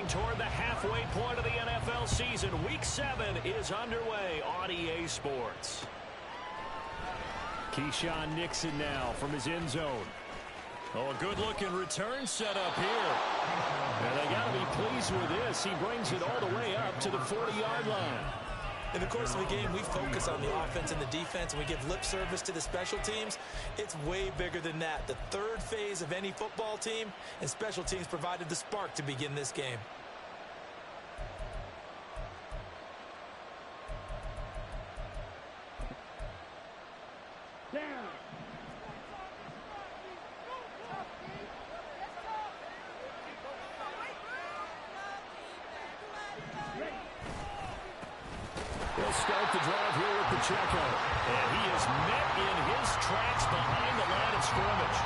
Moving toward the halfway point of the NFL season. Week 7 is underway on EA Sports. Keyshawn Nixon now from his end zone. Oh, a good-looking return set up here. And they got to be pleased with this. He brings it all the way up to the 40-yard line. In the course of the game, we focus on the offense and the defense, and we give lip service to the special teams. It's way bigger than that. The third phase of any football team, and special teams provided the spark to begin this game. He'll start the drive here with Pacheco. And he is met in his tracks behind the line of scrimmage.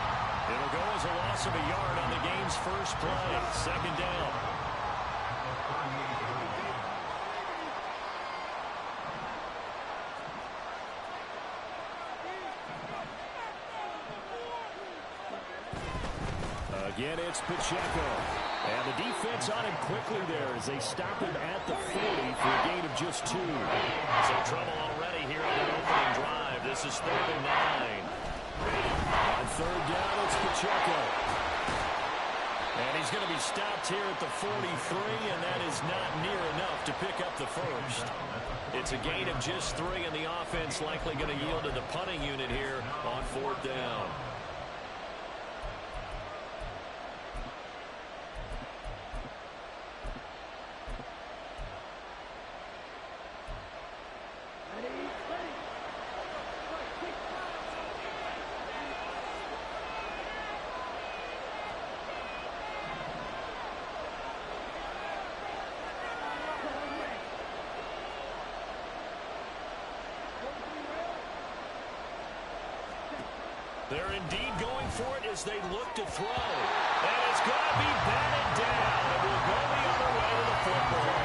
It'll go as a loss of a yard on the game's first play. Second down. Again, it's Pacheco. And the defense on him quickly there as they stop him at the 40 for a gain of just 2. Some trouble already here on the opening drive. This is 3rd and 9. On 3rd down, it's Pacheco. And he's going to be stopped here at the 43, and that is not near enough to pick up the first. It's a gain of just 3, and the offense likely going to yield to the punting unit here on 4th down. They're indeed going for it as they look to throw. And it's going to be batted down. It will go the other way to the football.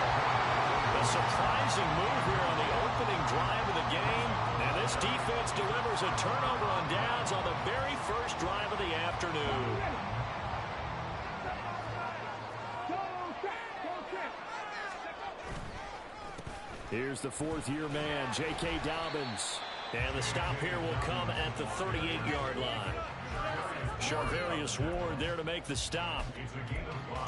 A surprising move here on the opening drive of the game. And this defense delivers a turnover on downs on the very first drive of the afternoon. Here's the 4th-year man, J.K. Dobbins. And the stop here will come at the 38-yard line. Charvarius Ward there to make the stop.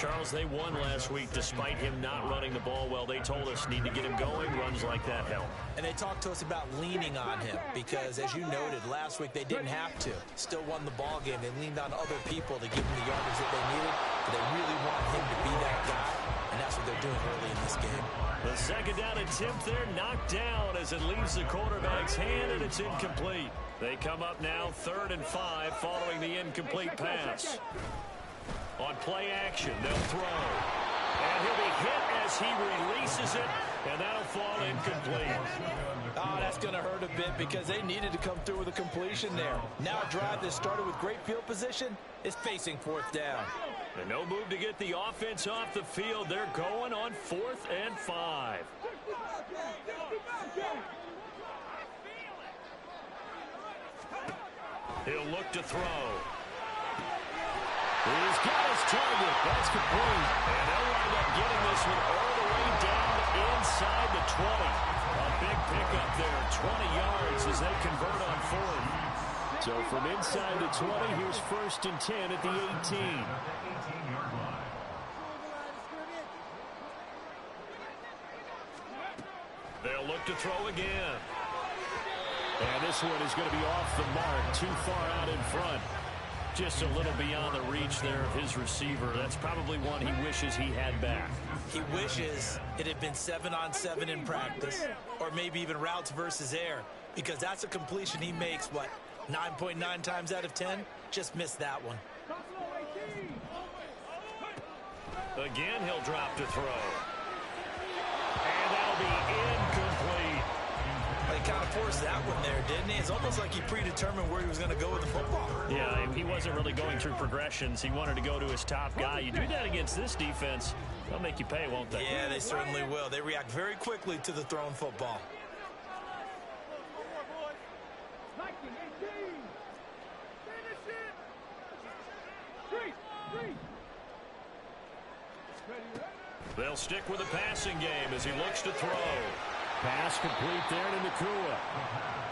Charles, they won last week despite him not running the ball well. They told us need to get him going. Runs like that help. And they talked to us about leaning on him because, as you noted, last week they didn't have to. Still won the ball game. They leaned on other people to give him the yardage that they needed. But they really want him to be that guy, and that's what they're doing early in this game. The second down attempt there knocked down as it leaves the quarterback's hand, and it's incomplete. They come up now 3rd and 5 following the incomplete pass. On play action, they'll throw. And he'll be hit as he releases it, and that'll fall incomplete. Oh, that's going to hurt a bit because they needed to come through with a completion there. Now a drive that started with great field position is facing 4th down. And no move to get the offense off the field. They're going on 4th and 5. He'll look to throw. He's got his target. That's complete. And they'll wind up getting this one all the way down inside the 20. A big pickup there, 20 yards as they convert on 4th. So from inside the 20, here's 1st and 10 at the 18. They'll look to throw again. And this one is going to be off the mark, too far out in front. Just a little beyond the reach there of his receiver. That's probably one he wishes he had back. He wishes it had been 7-on-7 in practice, or maybe even routes versus air, because that's a completion he makes, 9.9 times out of 10? Just missed that one. Again, he'll drop to throw. And that'll be incomplete. He kind of forced that one there, didn't he? It's almost like he predetermined where he was going to go with the football. Yeah, he wasn't really going through progressions. He wanted to go to his top guy. You do that against this defense, they'll make you pay, won't they? Yeah, they certainly will. They react very quickly to the thrown football. They'll stick with the passing game as he looks to throw. Pass complete there to Nakua.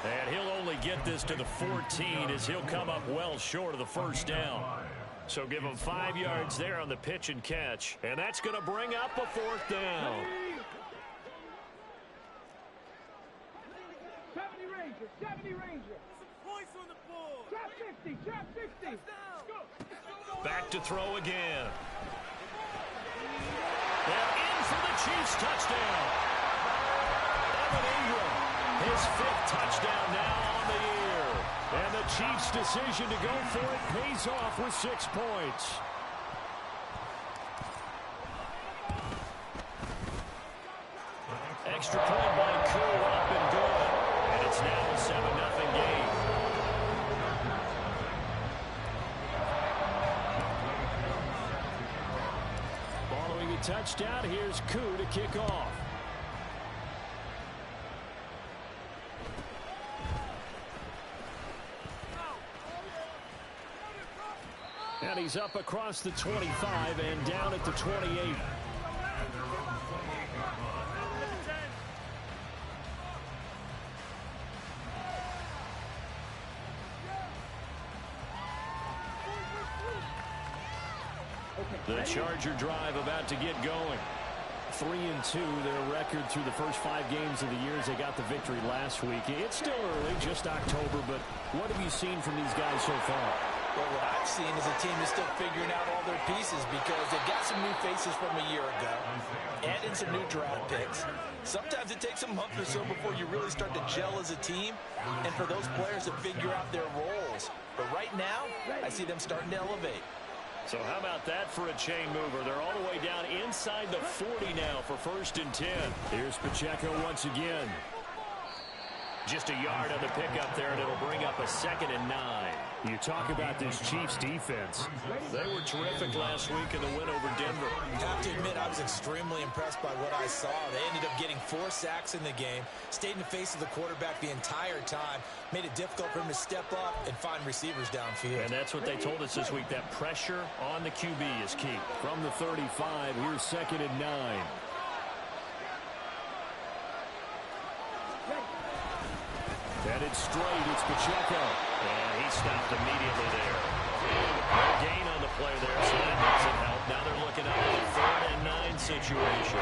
And he'll only get this to the 14 as he'll come up well short of the first down. So give him 5 yards there on the pitch and catch. And that's going to bring up a fourth down. 70 Ranger. Points on the board. Drop 50. Back to throw again. And in for the Chiefs touchdown. Evan Ingram, his 5th touchdown now on the year. And the Chiefs' decision to go for it pays off with 6 points. Extra point by Koo, up and good. And it's now a 7-0 game. Following a touchdown, here's Koo to kick off. And he's up across the 25 and down at the 28. The Charger drive about to get going. 3-2, their record through the first 5 games of the year as they got the victory last week. It's still early, just October, but what have you seen from these guys so far? Well, what I've seen is a team is still figuring out all their pieces because they've got some new faces from a year ago, add in some new draft picks. Sometimes it takes a month or so before you really start to gel as a team and for those players to figure out their roles. But right now, I see them starting to elevate. So how about that for a chain mover? They're all the way down inside the 40 now for 1st and 10. Here's Pacheco once again. Just a yard on the pickup there, and it'll bring up a 2nd and 9. You talk about this Chiefs defense. They were terrific last week in the win over Denver. I have to admit, I was extremely impressed by what I saw. They ended up getting 4 sacks in the game, stayed in the face of the quarterback the entire time, made it difficult for him to step up and find receivers downfield. And that's what they told us this week, that pressure on the QB is key. From the 35, here's 2nd and 9. Headed straight, it's Pacheco. And he stopped immediately there. No gain on the play there, so that doesn't help. Now they're looking up at a 3rd and 9 situation.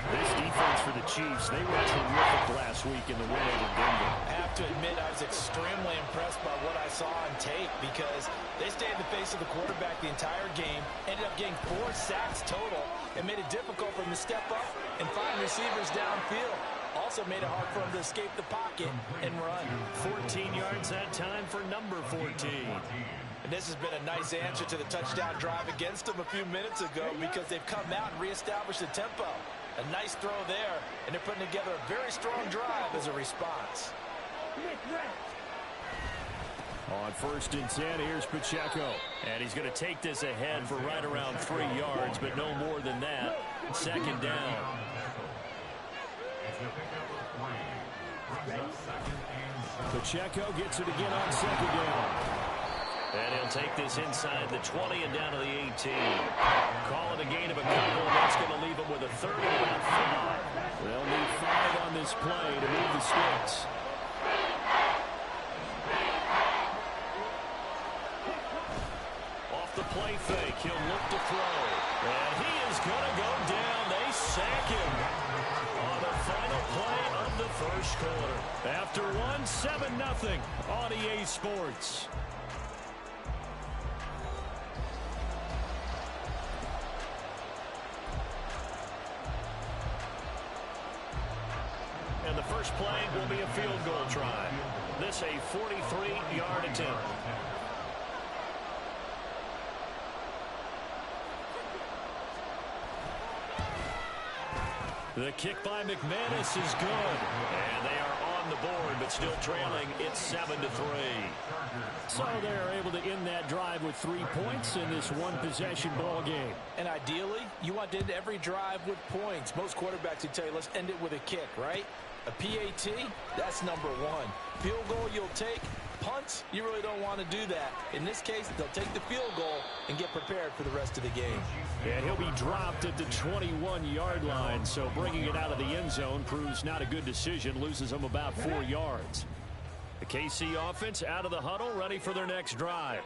This defense for the Chiefs, they were terrific last week in the win over Denver. I have to admit, I was extremely impressed by what I saw on tape because they stayed in the face of the quarterback the entire game, ended up getting 4 sacks total, and made it difficult for them to step up and find receivers downfield. Also made it hard for him to escape the pocket and run. 14 yards that time for number 14. And this has been a nice answer to the touchdown drive against them a few minutes ago because they've come out and reestablished the tempo. A nice throw there, and they're putting together a very strong drive as a response. On 1st and 10, here's Pacheco. And he's going to take this ahead for right around 3 yards, but no more than that. 2nd down. Pacheco gets it again on 2nd down. And he'll take this inside the 20 and down to the 18. Call it a gain of a couple, and that's going to leave him with a 3rd and about 5. They'll need 5 on this play to move the sticks. Off the play fake, he'll look to throw. And he is going to go down. They sack him on the final play of the 1st quarter. After 7-0 on EA Sports. And the first play will be a field goal try. This a 43-yard attempt. The kick by McManus is good. And they are on the board, but still trailing. It's 7-3. So they're able to end that drive with 3 points in this one-possession ball game. And ideally, you want to end every drive with points. Most quarterbacks would tell you, let's end it with a kick, right? A PAT, that's number one. Field goal you'll take. Punts, you really don't want to do that. In this case, they'll take the field goal and get prepared for the rest of the game. And he'll be dropped at the 21-yard line, so bringing it out of the end zone proves not a good decision, loses him about 4 yards. The KC offense out of the huddle, ready for their next drive.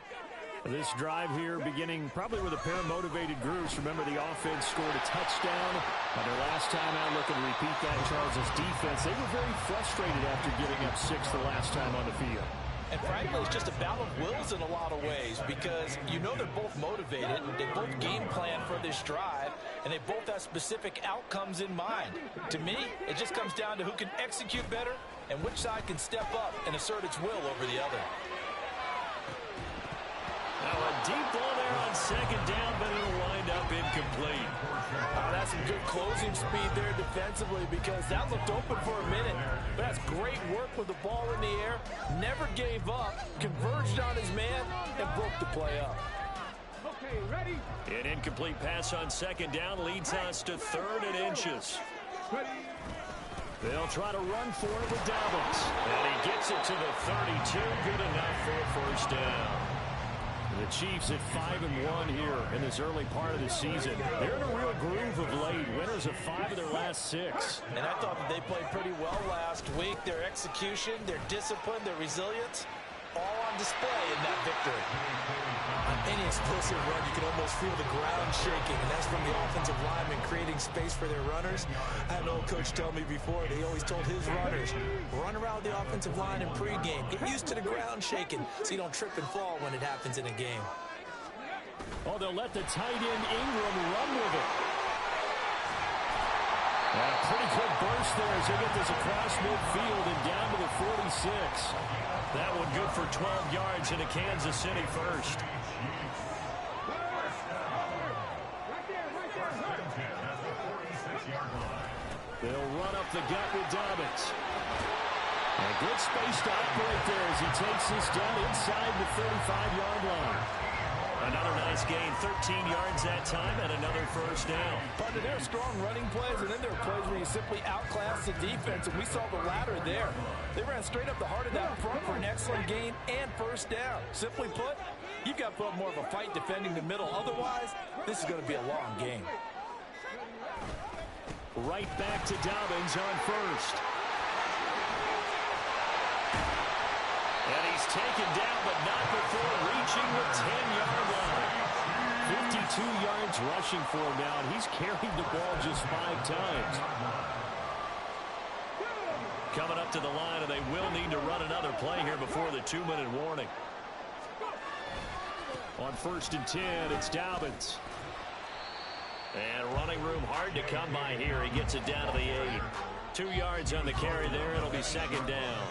This drive here beginning probably with a pair of motivated groups. Remember, the offense scored a touchdown on their last time out. Looking to repeat that. Charles' defense, they were very frustrated after giving up 6 the last time on the field. And frankly, it's just a battle of wills in a lot of ways because you know they're both motivated. They both game plan for this drive, and they both have specific outcomes in mind. To me, it just comes down to who can execute better and which side can step up and assert its will over the other. Now a deep ball there on second down, but it'll wind up incomplete. That's some good closing speed there defensively because that looked open for a minute. But that's great work with the ball in the air. Never gave up, converged on his man, and broke the play up. Okay, ready? An incomplete pass on second down leads us to 3rd and inches. They'll try to run for it with Dobbins. And he gets it to the 32. Good enough for a first down. The Chiefs at 5-1 here in this early part of the season. They're in a real groove of late. Winners of 5 of their last 6. And I thought that they played pretty well last week. Their execution, their discipline, their resilience, all on display in that victory. On any explosive run, you can almost feel the ground shaking, and that's from the offensive linemen creating space for their runners. I had an old coach tell me before, that he always told his runners, run around the offensive line in pregame. Get used to the ground shaking so you don't trip and fall when it happens in a game. Oh, they'll let the tight end Ingram run with it. And a pretty quick burst there as they get this across midfield and down to the 46. That one good for 12 yards in a Kansas City first. They'll run up the gut with Dobbins. And a good space to operate there as he takes this down inside the 35-yard line. Another nice gain, 13 yards that time, and another first down. But there are strong running plays, and then there are plays where you simply outclass the defense, and we saw the latter there. They ran straight up the heart of that front for an excellent gain and first down. Simply put, you've got to put up more of a fight defending the middle. Otherwise, this is going to be a long game. Right back to Dobbins on first. And he's taken down, but not before reaching the 10-yard line. 52 yards rushing for him now, and he's carried the ball just 5 times. Coming up to the line, and they will need to run another play here before the 2-minute warning. On 1st and 10, it's Dobbins. And running room hard to come by here. He gets it down to the 8. 2 yards on the carry there. It'll be second down.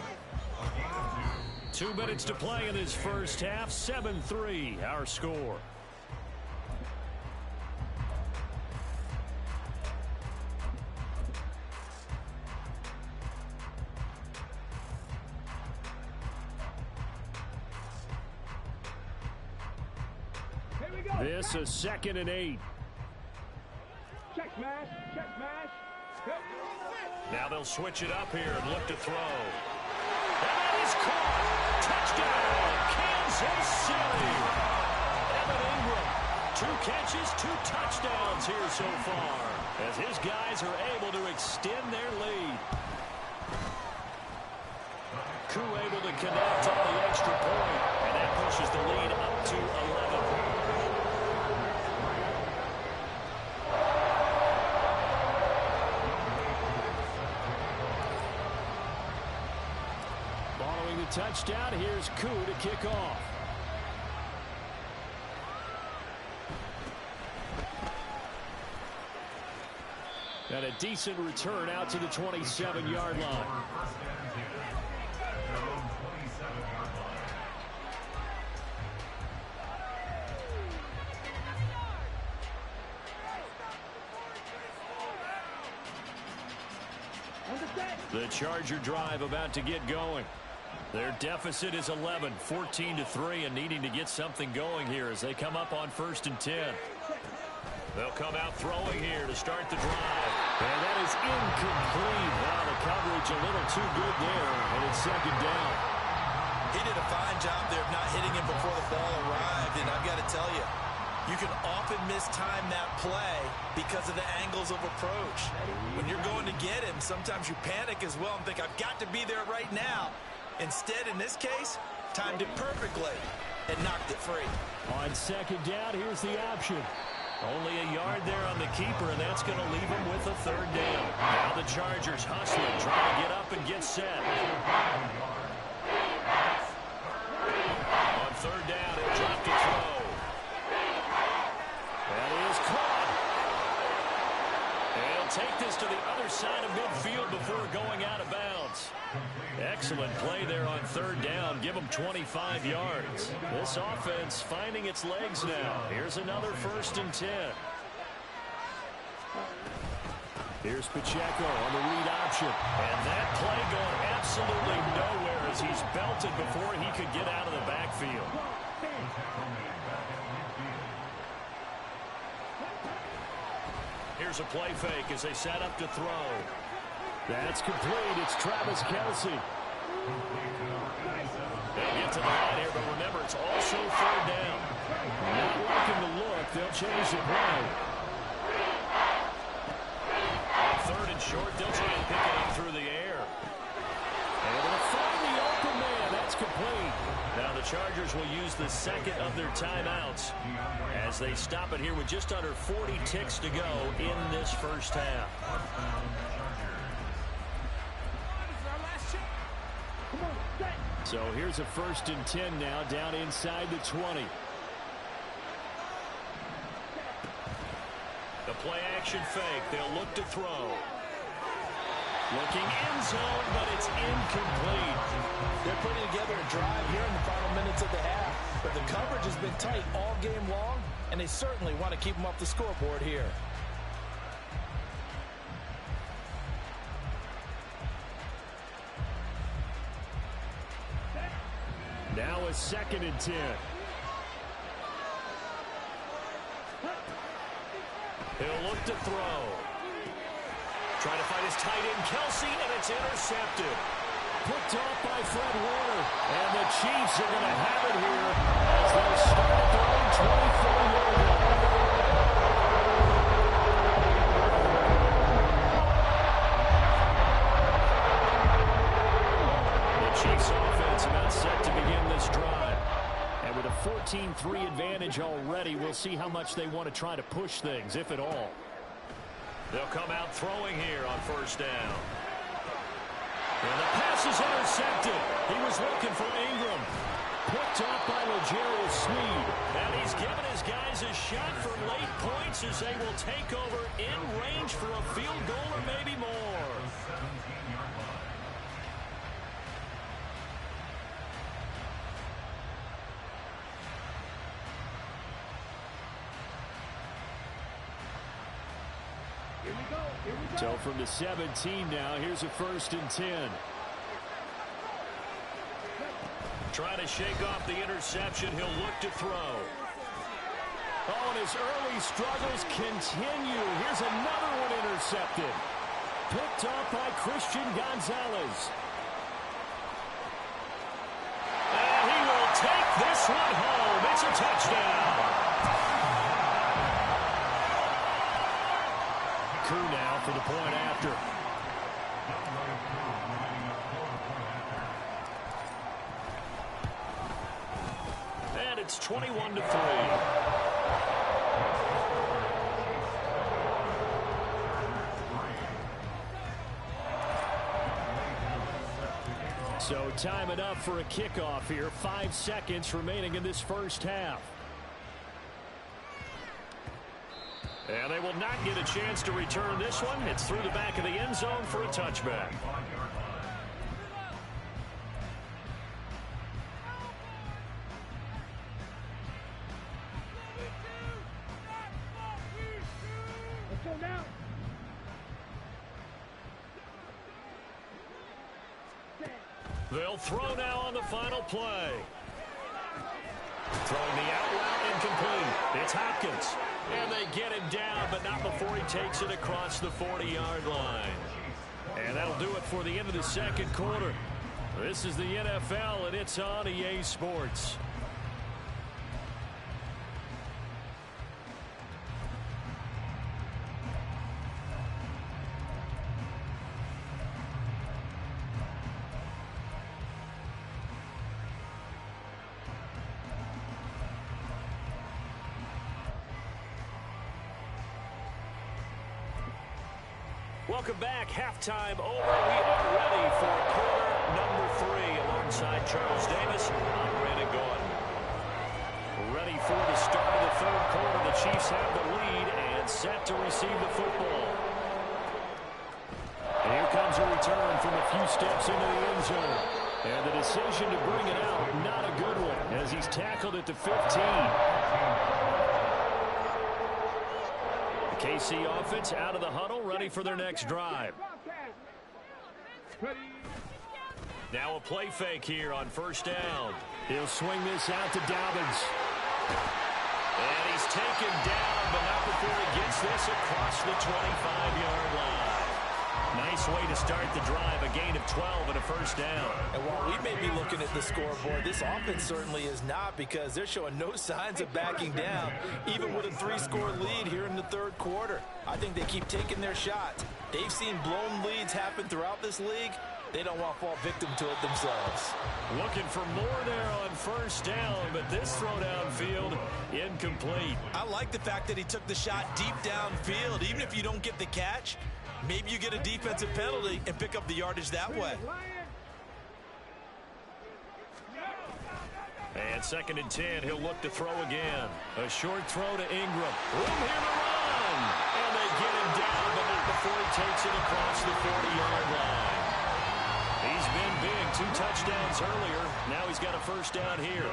2 minutes to play in this first half. 7-3, our score. This is 2nd and 8. Check smash, check smash. Now they'll switch it up here and look to throw. And that is caught. Touchdown, Kansas City. Evan Ingram, 2 catches, 2 touchdowns here so far, as his guys are able to extend their lead. Koo able to connect on the extra point, and that pushes the lead up to 11. Touchdown. Here's Koo to kick off. And a decent return out to the 27-yard line. The Charger drive about to get going. Their deficit is 11, 14-3, and needing to get something going here as they come up on 1st and 10. They'll come out throwing here to start the drive. And that is incomplete. Wow, the coverage a little too good there, and it's second down. He did a fine job there of not hitting him before the ball arrived, and I've got to tell you, you can often mistime that play because of the angles of approach. When you're going to get him, sometimes you panic as well and think, I've got to be there right now. Instead, in this case, timed it perfectly and knocked it free. On second down, here's the option. Only a yard there on the keeper, and that's going to leave him with a third down. Now the Chargers hustling, trying to get up and get set. On third down, he'll drop to throw. That is caught. And he'll take this to the other side of midfield before going out of bounds. Excellent play there on third down. Give them 25 yards. This offense finding its legs now. Here's another 1st and 10. Here's Pacheco on the read option. And that play going absolutely nowhere as he's belted before he could get out of the backfield. Here's a play fake as they set up to throw. That's complete. It's Travis Kelce. They'll get to the line here, but remember, it's also third down. Not liking the look. They'll change the play. On third and short, they'll try and pick it up through the air. And they'll find the open man. That's complete. Now the Chargers will use the second of their timeouts as they stop it here with just under 40 ticks to go in this first half. So here's a 1st and 10 now, down inside the 20. The play action fake. They'll look to throw. Looking end zone, but it's incomplete. They're putting together a drive here in the final minutes of the half, but the coverage has been tight all game long, and they certainly want to keep them off the scoreboard here. Now a 2nd and 10. He'll look to throw. Trying to find his tight end, Kelce, and it's intercepted. Picked off by Fred Warner. And the Chiefs are going to have it here as they start at their own 24-yard line. Chiefs offense about set to begin this drive. And with a 14-3 advantage already, we'll see how much they want to try to push things, if at all. They'll come out throwing here on first down. And the pass is intercepted. He was looking for Ingram. Picked off by L'Jarius Sneed. And he's given his guys a shot for late points as they will take over in range for a field goal or maybe more. So from the 17 now, here's a 1st and 10. Trying to shake off the interception. He'll look to throw. Oh, and his early struggles continue. Here's another one intercepted. Picked off by Christian Gonzalez. And he will take this one home. It's a touchdown. Crew now for the point after. And it's 21-3. So time enough for a kickoff here. 5 seconds remaining in this first half. And they will not get a chance to return this one. It's through the back of the end zone for a touchback. Let's go now. They'll throw now on the final play. Throwing the out route, incomplete. It's Hopkins. And they get him down, but not before he takes it across the 40-yard line. And that'll do it for the end of the second quarter. This is the NFL, and it's on EA Sports. Welcome back. Halftime over. We are ready for quarter number 3. Alongside Charles Davis, I'm Brandon Gordon. Ready for the start of the third quarter. The Chiefs have the lead and set to receive the football. And here comes a return from a few steps into the end zone. And the decision to bring it out, not a good one, as he's tackled at the 15. KC offense out of the huddle, ready for their next drive. Now a play fake here on first down. He'll swing this out to Dobbins. And he's taken down, but not before he gets this across the 25-yard line. Nice way to start the drive, a gain of 12 and a first down. And while we may be looking at the scoreboard, this offense certainly is not, because they're showing no signs of backing down, even with a 3-score lead here in the third quarter. I think they keep taking their shots. They've seen blown leads happen throughout this league. They don't want to fall victim to it themselves. Looking for more there on first down, but this throw downfield incomplete. I like the fact that he took the shot deep downfield. Even if you don't get the catch, maybe you get a defensive penalty and pick up the yardage that way. And 2nd and 10, he'll look to throw again. A short throw to Ingram. Room here to run. And they get him down, but not before he takes it across the 40-yard line. He's been big. 2 touchdowns earlier. Now he's got a first down here.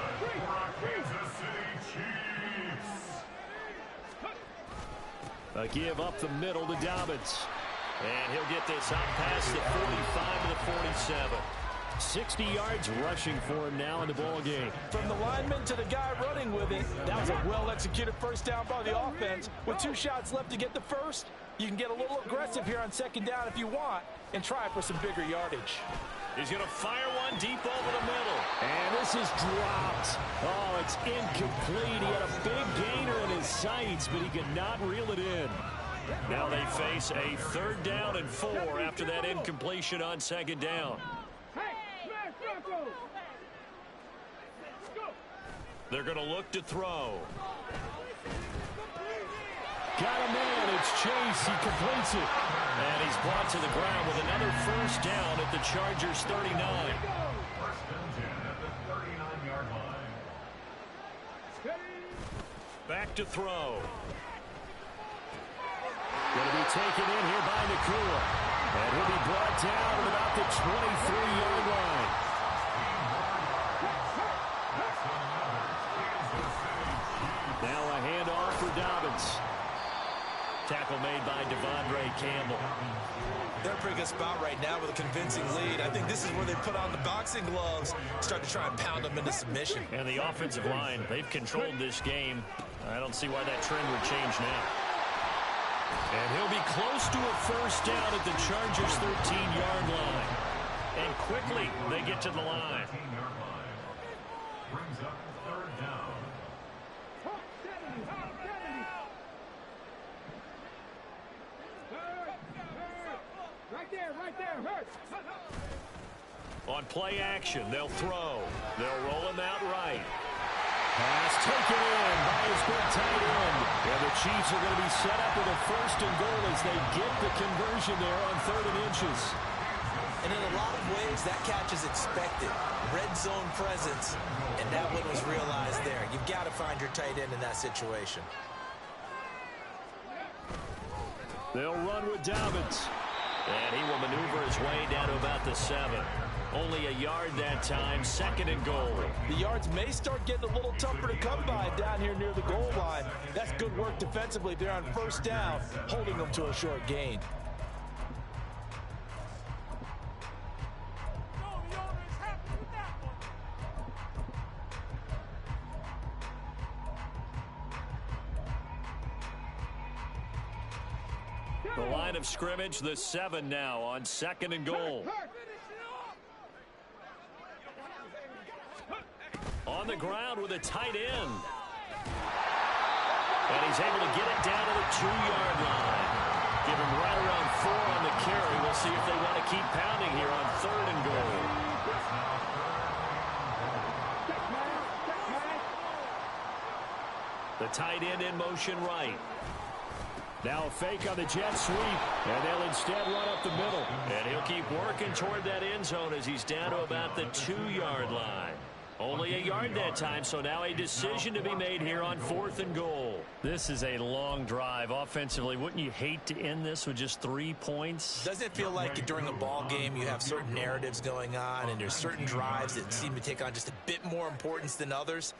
A give up the middle to Dobbins. And he'll get this out past the 45 to the 47. 60 yards rushing for him now in the ball game. From the lineman to the guy running with it, that was a well-executed first down by the offense. With 2 shots left to get the first, you can get a little aggressive here on 2nd down if you want and try for some bigger yardage. He's going to fire one deep over the middle. And this is dropped. Oh, it's incomplete. He had a big gainer in his sights, but he could not reel it in. Now they face a 3rd down and 4 after that incompletion on 2nd down. They're going to look to throw. Got a man. It's Chase. He completes it. And he's brought to the ground with another first down at the Chargers' 39. Back to throw. Going to be taken in here by Nakua. And he'll be brought down at about the 23-yard line. Now a handoff for Dobbins. Tackle made by Devondre Campbell. They're in a pretty good spot right now with a convincing lead. I think this is where they put on the boxing gloves, start to try and pound them into submission. And the offensive line, they've controlled this game. I don't see why that trend would change now. And he'll be close to a first down at the Chargers' 13-yard line. And quickly, they get to the line. Brings up 3rd down. Right there, hurt. On play action, they'll throw. They'll roll him out right. Pass taken in by his big tight end. And the Chiefs are going to be set up with a 1st and goal as they get the conversion there on 3rd and inches. And in a lot of ways, that catch is expected. Red zone presence, and that one was realized there. You've got to find your tight end in that situation. They'll run with Dobbins. And he will maneuver his way down to about the 7. Only a yard that time, 2nd and goal. The yards may start getting a little tougher to come by down here near the goal line. That's good work defensively there on first down, holding them to a short gain. The line of scrimmage, the 7 now on 2nd and goal. On the ground with a tight end. And he's able to get it down to the 2-yard line. Give him right around 4 on the carry. We'll see if they want to keep pounding here on 3rd and goal. The tight end in motion right. Now a fake on the jet sweep, and they'll instead run up the middle. And he'll keep working toward that end zone as he's down to about the 2-yard line. Only a yard that time, so now a decision to be made here on 4th and goal. This is a long drive offensively. Wouldn't you hate to end this with just 3 points? Doesn't it feel like during a ball game you have certain narratives going on and there's certain drives that seem to take on just a bit more importance than others?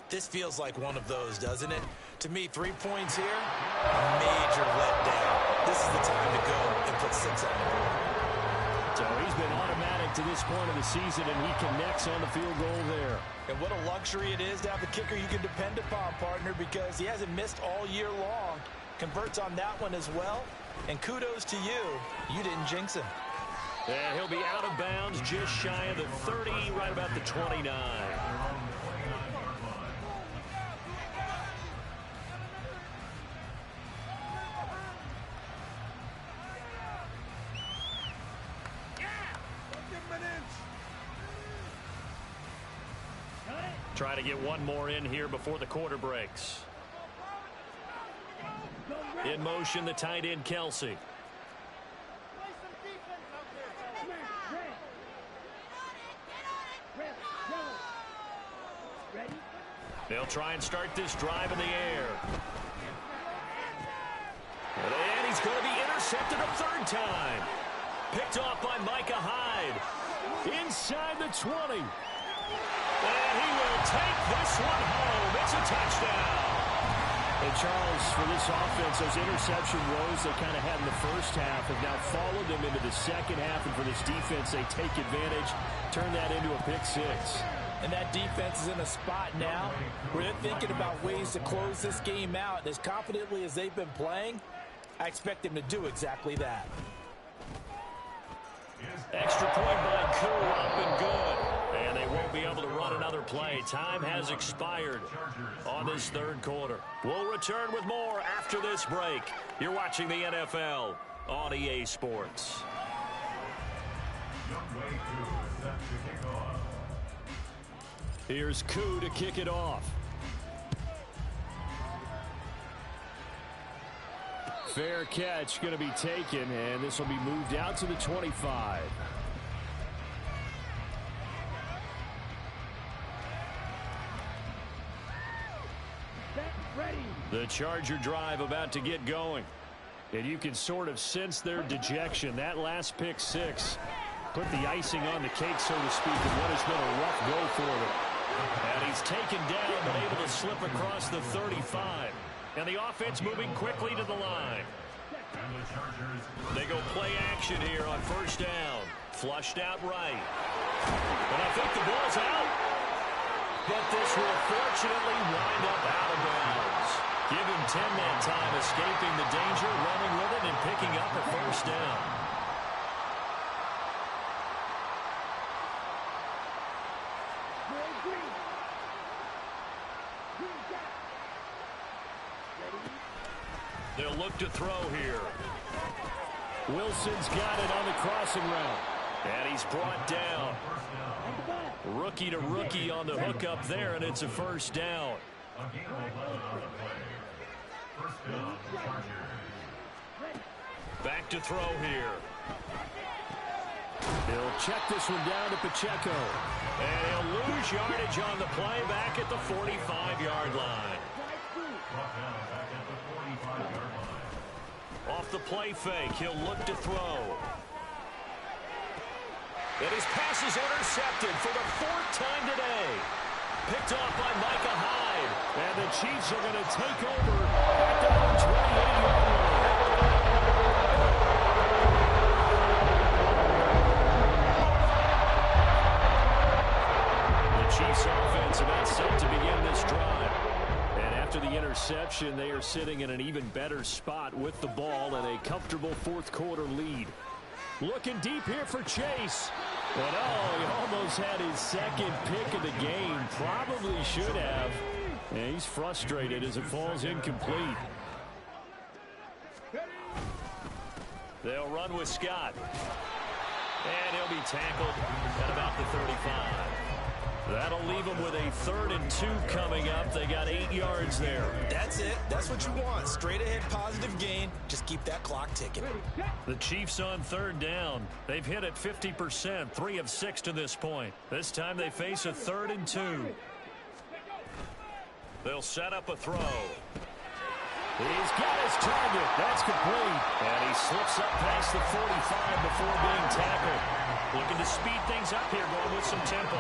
This feels like one of those, doesn't it? To me, 3 points here, major letdown. This is the time to go and put 6 on the board. So he's been automatic to this point of the season, and he connects on the field goal there. And what a luxury it is to have a kicker you can depend upon, partner, because he hasn't missed all year long. Converts on that one as well. And kudos to you. You didn't jinx him. And he'll be out of bounds just shy of the 30, right about the 29. Try to get one more in here before the quarter breaks. In motion, the tight end, Kelsey. They'll try and start this drive in the air. And he's going to be intercepted a 3rd time. Picked off by Micah Hyde. Inside the 20. And he will take this one home. It's a touchdown. And Charles, for this offense, those interception woes they kind of had in the first half have now followed them into the second half. And for this defense, they take advantage, turn that into a pick 6. And that defense is in a spot now where they're thinking about ways to close this game out. As confidently as they've been playing, I expect them to do exactly that. Extra point by Koo, up and good. And they won't be able to run another play. Time has expired on this 3rd quarter. We'll return with more after this break. You're watching the NFL on EA Sports. Here's Koo to kick it off. Fair catch going to be taken, and this will be moved out to the 25. The Charger drive about to get going. And you can sort of sense their dejection. That last pick 6 put the icing on the cake, so to speak, in what has been a rough go for them. And he's taken down, but able to slip across the 35. And the offense moving quickly to the line. They go play action here on 1st down. Flushed out right. And I think the ball's out. But this will fortunately wind up out of bounds. Give him 10 that time, escaping the danger, running with it, and picking up a 1st down. They'll look to throw here. Wilson's got it on the crossing route. And he's brought down. Rookie to rookie on the hook up there, and it's a 1st down. Back to throw here. He'll check this one down to Pacheco. And he'll lose yardage on the play back at the 45-yard line. Off the play fake, he'll look to throw. And his pass is intercepted for the 4th time today. Picked off by Micah Hyde. And the Chiefs are going to take over at their own 28-yard line. The Chiefs offense about set to begin this drive. And after the interception, they are sitting in an even better spot with the ball and a comfortable fourth quarter lead. Looking deep here for Chase. And he almost had his second pick of the game. Probably should have. And he's frustrated as it falls incomplete. They'll run with Scott. And he'll be tackled at about the 35. That'll leave them with a 3rd and 2 coming up. They got 8 yards there. That's it. That's what you want. Straight ahead positive gain. Just keep that clock ticking. The Chiefs on 3rd down. They've hit at 50%, 3 of 6 to this point. This time they face a 3rd and 2. They'll set up a throw. He's got his target. That's complete. And he slips up past the 45 before being tackled. Looking to speed things up here, going with some tempo.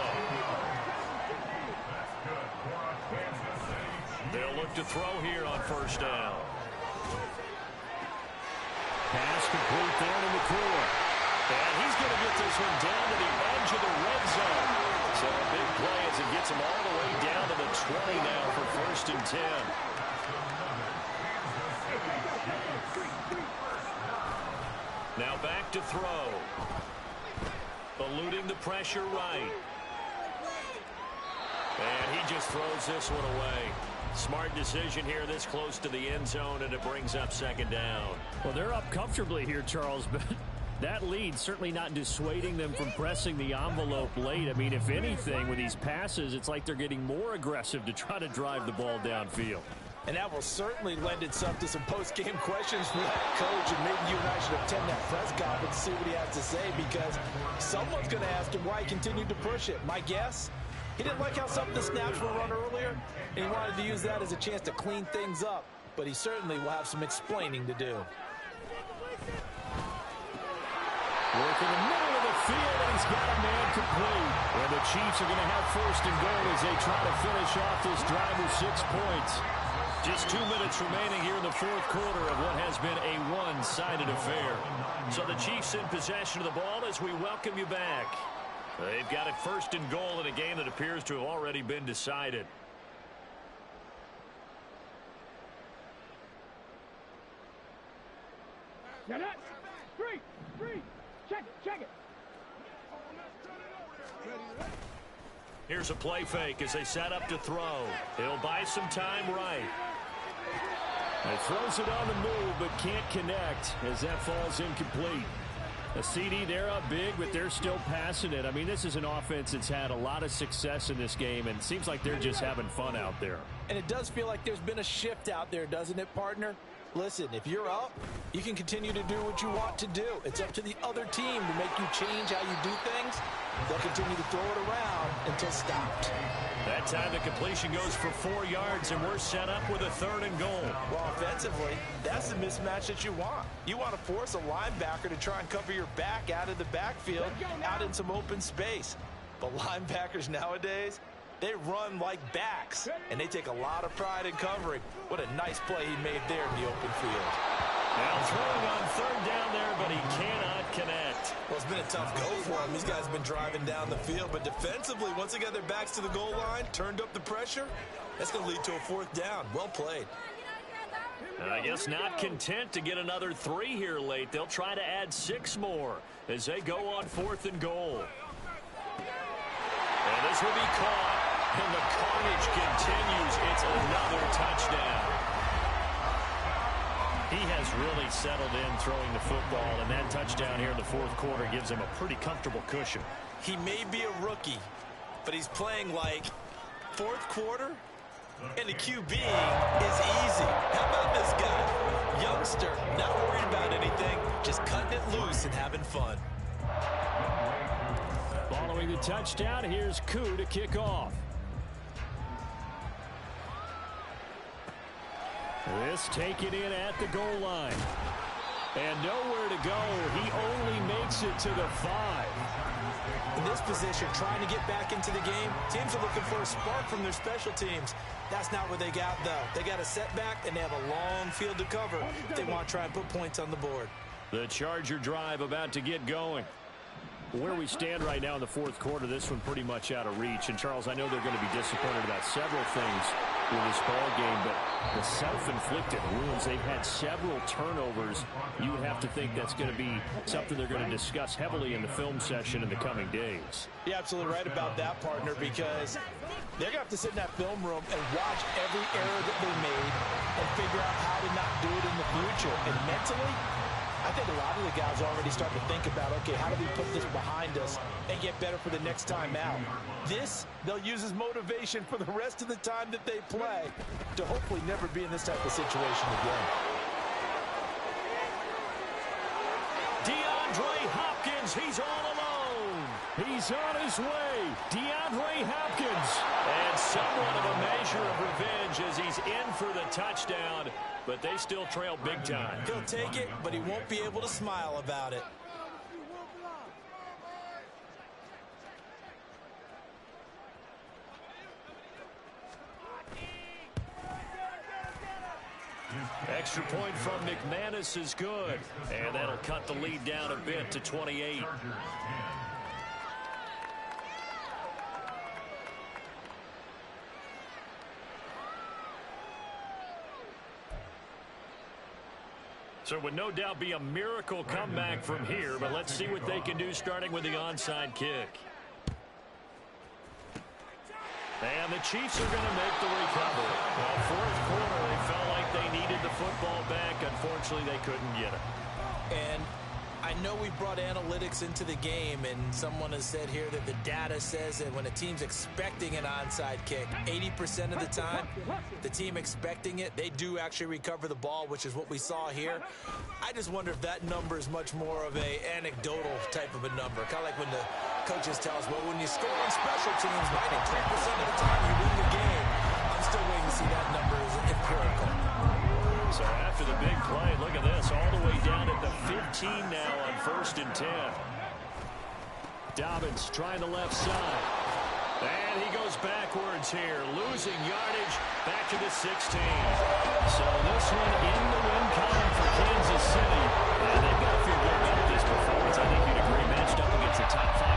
They'll look to throw here on 1st down. Pass complete there to McClure. And he's going to get this one down to the edge of the red zone. So a big play as it gets him all the way down to the 20 now for 1st and 10. Now back to throw. Eluding the pressure right. And he just throws this one away. Smart decision here this close to the end zone, and it brings up 2nd down. Well, they're up comfortably here, Charles, but that lead certainly not dissuading them from pressing the envelope late. I mean, if anything, with these passes, it's like they're getting more aggressive to try to drive the ball downfield. And that will certainly lend itself to some post-game questions from that coach, and maybe you and I should attend that press conference to see what he has to say, because someone's going to ask him why he continued to push it. My guess, he didn't like how some of the snaps were run earlier, and he wanted to use that as a chance to clean things up, but he certainly will have some explaining to do. Work in the middle of the field, and he's got a man complete. And the Chiefs are going to have 1st and goal as they try to finish off this drive with 6 points. Just 2 minutes remaining here in the 4th quarter of what has been a one-sided affair. So the Chiefs in possession of the ball as we welcome you back. They've got it 1st and goal in a game that appears to have already been decided. Now that's 3. Check it. Here's a play fake as they set up to throw. He'll buy some time right. He throws it on the move but can't connect as that falls incomplete. A CD, they're up big, but they're still passing it. I mean, this is an offense that's had a lot of success in this game, and it seems like they're just having fun out there. And it does feel like there's been a shift out there, doesn't it, partner? Listen, if you're up, you can continue to do what you want to do. It's up to the other team to make you change how you do things. They'll continue to throw it around until stopped. That time the completion goes for 4 yards, and we're set up with a 3rd and goal. Well, offensively, that's the mismatch that you want. You want to force a linebacker to try and cover your back out of the backfield, out in some open space. But linebackers nowadays, they run like backs, and they take a lot of pride in covering. What a nice play he made there in the open field. Now throwing on 3rd down there, but he cannot connect. Well, it's been a tough go for him. These guys have been driving down the field, but defensively, once they got their backs to the goal line, turned up the pressure, that's going to lead to a 4th down. Well played. And I guess not content to get another 3 here late. They'll try to add 6 more as they go on 4th and goal. And this will be caught, and the carnage continues. It's another touchdown. He has really settled in throwing the football, and that touchdown here in the 4th quarter gives him a pretty comfortable cushion. He may be a rookie, but he's playing like 4th quarter, and the QB is easy. How about this guy? Youngster, not worried about anything, just cutting it loose and having fun. Following the touchdown, here's Koo to kick off. This taken in at the goal line. And nowhere to go. He only makes it to the 5. In this position, trying to get back into the game, teams are looking for a spark from their special teams. That's not what they got, though. They got a setback, and they have a long field to cover if they want to try and put points on the board. The Charger drive about to get going. Where we stand right now in the 4th quarter, this one pretty much out of reach. And, Charles, I know they're going to be disappointed about several things. with this ball game, but the self-inflicted wounds, they've had several turnovers. You would have to think that's going to be something they're going to discuss heavily in the film session in the coming days. You're absolutely right about that, partner, because they're going to have to sit in that film room and watch every error that they made and figure out how to not do it in the future. And mentally, I think a lot of the guys already start to think about, okay, how do we put this behind us and get better for the next time out? This, they'll use as motivation for the rest of the time that they play to hopefully never be in this type of situation again. DeAndre Hopkins, he's all alone. He's on his way. DeAndre Hopkins. And somewhat of a measure of revenge as he's in for the touchdown, but they still trail big time. He'll take it, but he won't be able to smile about it. Extra point from McManus is good, and that'll cut the lead down a bit to 28. So it would no doubt be a miracle comeback from here, but let's see what they can do starting with the onside kick. And the Chiefs are going to make the recovery. Well, fourth quarter, they felt like they needed the football back. Unfortunately, they couldn't get it. And I know we brought analytics into the game, and someone has said here that the data says that when a team's expecting an onside kick, 80% of the time, the team expecting it, they do actually recover the ball, which is what we saw here. I just wonder if that number is much more of a anecdotal type of a number. Kind of like when the coaches tell us, well, when you score on special teams, 93% of the time you win the game. I'm still waiting to see that number is empirical. So after the big play, look at this, all the way down at the 15 now on 1st and 10. Dobbins trying the left side. And he goes backwards here, losing yardage back to the 16. So this one in the win column for Kansas City. And they've got to feel good about this performance. I think you'd agree, matched up against the top 5